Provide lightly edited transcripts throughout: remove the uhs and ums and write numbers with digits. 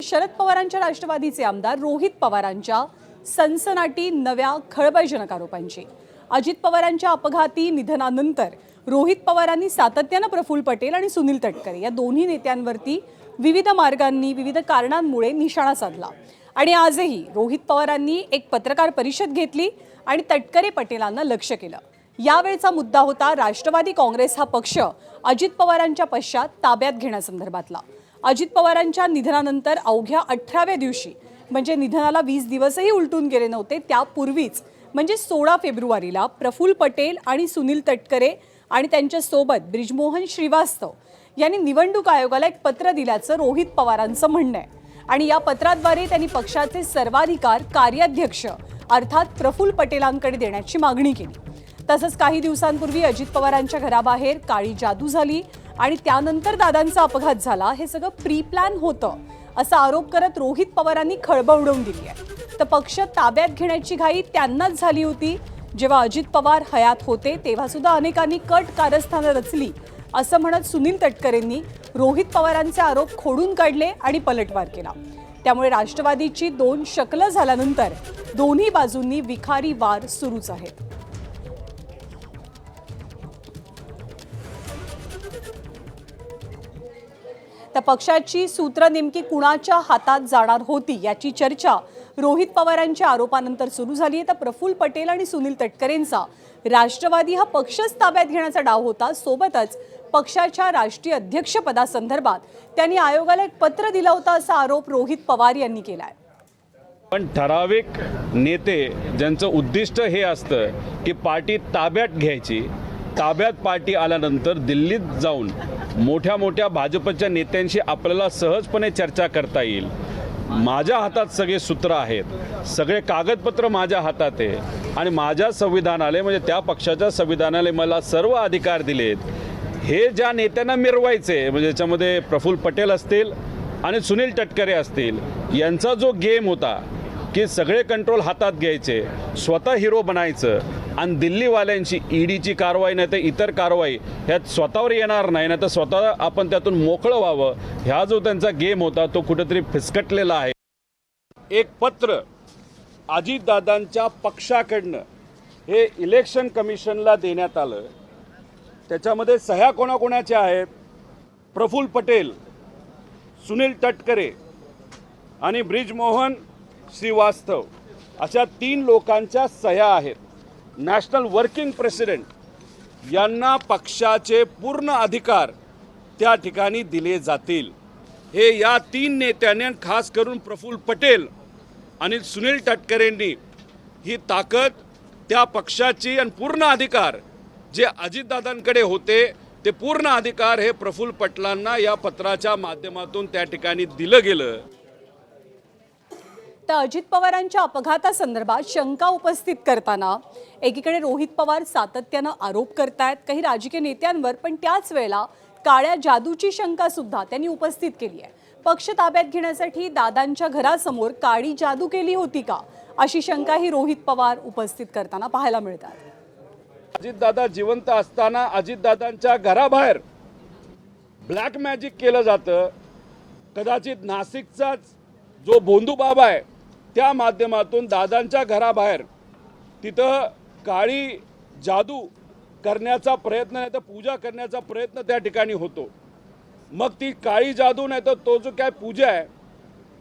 शरद पवारांच्या राष्ट्रवादीचे आमदार रोहित पवारांच्या सनसनाटी नव्या खळबळजनक आरोपांची। अजित पवारांच्या अपघाती निधनानंतर रोहित पवारांनी सातत्याने प्रफुल्ल पटेल आणि सुनील तटकरे या दोन्ही नेत्यांवरती विविध मार्गांनी विविध कारणांमुळे निशाणा साधला आणि आजही रोहित पवारांनी एक पत्रकार परिषद घेतली आणि तटकरे पटेलांना लक्ष्य केलं। यावेळचा मुद्दा होता राष्ट्रवादी काँग्रेस हा पक्ष अजित पवारांच्या पश्चात ताब्यात घेण्यासंदर्भातला। अजित पवारांच्या निधनानंतर अवघ्या 18व्या दिवशी म्हणजे निधनाला 20 दिवसही उलटून गेले नव्हते त्यापूर्वीच म्हणजे 16 फेब्रुवारीला प्रफुल्ल पटेल आणि सुनील तटकरे आणि त्यांच्या सोबत ब्रिजमोहन श्रीवास्तव यांनी निवडणूक आयोगाला एक पत्र दिल्याचं रोहित पवारांचं म्हणणं आहे आणि या पत्राद्वारे त्यांनी पक्षाचे सर्वाधिकार कार्याध्यक्ष अर्थात प्रफुल्ल पटेलांकडे देण्याची मागणी केली। तसंच काही दिवसांपूर्वी अजित पवारांच्या घराबाहेर काळी जादू झाली आणि त्यानंतर दादांचा अपघात झाला हे सगळं प्री प्लॅन होतं असा आरोप करत रोहित पवारांनी खळबळ उडवून दिली आहे। तर पक्ष ताब्यात घेण्याची घाई त्यांनाच झाली होती जेव्हा अजित पवार हयात होते तेव्हा सुद्धा अनेकांनी कट कारस्थानं रचली असं म्हणत सुनील तटकरेंनी रोहित पवारांचे आरोप खोडून काढले आणि पलटवार केला। त्यामुळे राष्ट्रवादीची दोन शकलं झाल्यानंतर दोन्ही बाजूंनी विखारी वार सुरूच आहेत। तर पक्षाची सूत्र नेमकी कुणाच्या हातात जाणार होती याची चर्चा रोहित पवारांच्या आरोपानंतर सुरू झाली आहे। तर प्रफुल्ल पटेल आणि सुनील तटकरेंचा राष्ट्रवादी हा पक्षच ताब्यात घेण्याचा डाव होता। सोबतच पक्षाच्या राष्ट्रीय अध्यक्षपदासंदर्भात त्यांनी आयोगाला एक पत्र दिलं होतं असा आरोप रोहित पवार यांनी केलाय। पण ठराविक नेते ज्यांचं उद्दिष्ट हे असतं की पार्टी ताब्यात घ्यायची, ताब्यात पार्टी आल्यानंतर दिल्लीत जाऊन मोठ्या मोठ्या भाजपच्या नेत्यांशी आपल्याला सहजपणे चर्चा करता येईल। माझ्या हातात सगळे सूत्र आहेत, सगळे कागदपत्र माझ्या हातात आहे आणि माझ्या संविधानालय म्हणजे त्या पक्षाच्या संविधानालय मला सर्व अधिकार दिलेत। हे ज्या नेत्यांना मिरवायचे म्हणजे याच्यामध्ये प्रफुल्ल पटेल असतील आणि सुनील तटकरे असतील यांचा जो गेम होता की सगळे कंट्रोल हातात घ्यायचे, स्वतः हिरो बनायचं आणि दिल्लीवाल्यांची ईडीची कारवाई नाही तर इतर कारवाई ह्यात स्वतःवर येणार नाही ना तर स्वतः आपण त्यातून मोकळं व्हावं ह्या जो त्यांचा गेम होता तो कुठेतरी फिसकटलेला आहे। एक पत्र अजितदादांच्या पक्षाकडनं हे इलेक्शन कमिशनला देण्यात आलं। त्याच्यामध्ये सह्या कोणाकोणाच्या आहेत? प्रफुल्ल पटेल, सुनील तटकरे आणि ब्रिजमोहन श्रीवास्तव अशा 3 लोकांच्या सह्या आहेत। नॅशनल वर्किंग प्रेसिडेंट यांना पक्षाचे पूर्ण अधिकार त्या ठिकाणी दिले जातील। हे या 3 नेत्यांनी खास करून प्रफुल्ल पटेल आणि सुनील तटकरेंनी ही ताकद त्या पक्षाची आणि पूर्ण अधिकार जे अजितदादांकडे होते ते पूर्ण अधिकार हे प्रफुल्ल पटेलांना या पत्राच्या माध्यमातून त्या ठिकाणी दिलं गेलं। तर अजित पवारांच्या अपघातासंदर्भात शंका उपस्थित करताना एकीकडे रोहित पवार सातत्यानं आरोप करतायत काही राजकीय नेत्यांवर, पण त्याच वेळेला काळ्या जादूची शंका सुद्धा त्यांनी उपस्थित केली आहे। पक्ष ताब्यात घेण्यासाठी दादांच्या घरासमोर काळी जादू केली होती का अशी शंकाही रोहित पवार उपस्थित करताना पाहायला मिळतात। अजितदादा जिवंत असताना अजितदादांच्या घराबाहेर ब्लॅक मॅजिक केलं जातं। कदाचित नाशिकचाच जो बोंधू बाबा आहे त्या माध्यमातून दादांच्या घराबाहेर तिथं काळी जादू करण्याचा प्रयत्न नाही तर पूजा करण्याचा प्रयत्न त्या ठिकाणी होतो। मग ती काळी जादू नाही तर तो जो काय पूजा आहे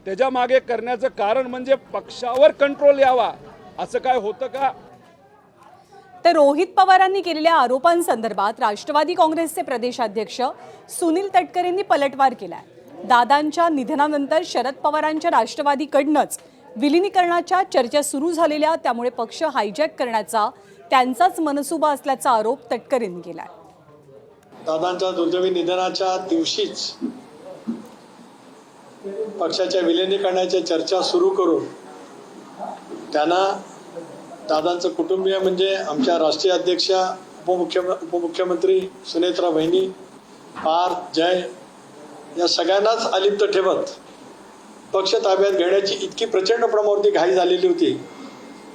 त्याच्या मागे करण्याचं कारण म्हणजे पक्षावर कंट्रोल यावा असं काय होतं का? तर रोहित पवारांनी केलेल्या आरोपांसंदर्भात राष्ट्रवादी काँग्रेसचे प्रदेशाध्यक्ष सुनील तटकरेंनी पलटवार केलाय। दादांच्या निधनानंतर शरद पवारांच्या राष्ट्रवादीकडनंच विलीनीकरणाच्या चर्चा सुरू झालेल्या त्यामुळे पक्ष हायजॅक करण्याचा त्यांचाच मनसुबा असल्याचा आरोप तटकरेंनी केलाय। दादांच्या दुर्दैवी निधनाच्या दिवशीच पक्षाच्या विलीनीकरणाच्या चर्चा सुरू करून त्यांना दादांचं कुटुंबीय म्हणजे आमच्या राष्ट्रीय अध्यक्षा उपमुख्यमंत्री सुनेत्रा वहिनी, पार्थ, जय या सगळ्यांनाच अलिप्त ठेवत पक्ष ताब्यात घेण्याची इतकी प्रचंड प्रमाणावरती घाई झालेली होती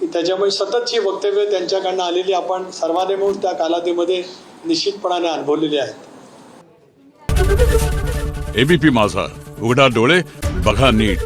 की त्याच्यामुळे सततची वक्तव्य त्यांच्याकडनं आलेली आपण सर्वांनी मिळून त्या कालावधीमध्ये निश्चितपणाने अनुभवलेली आहेत। एबीपी माझा, उघडा डोळे बघा नीट.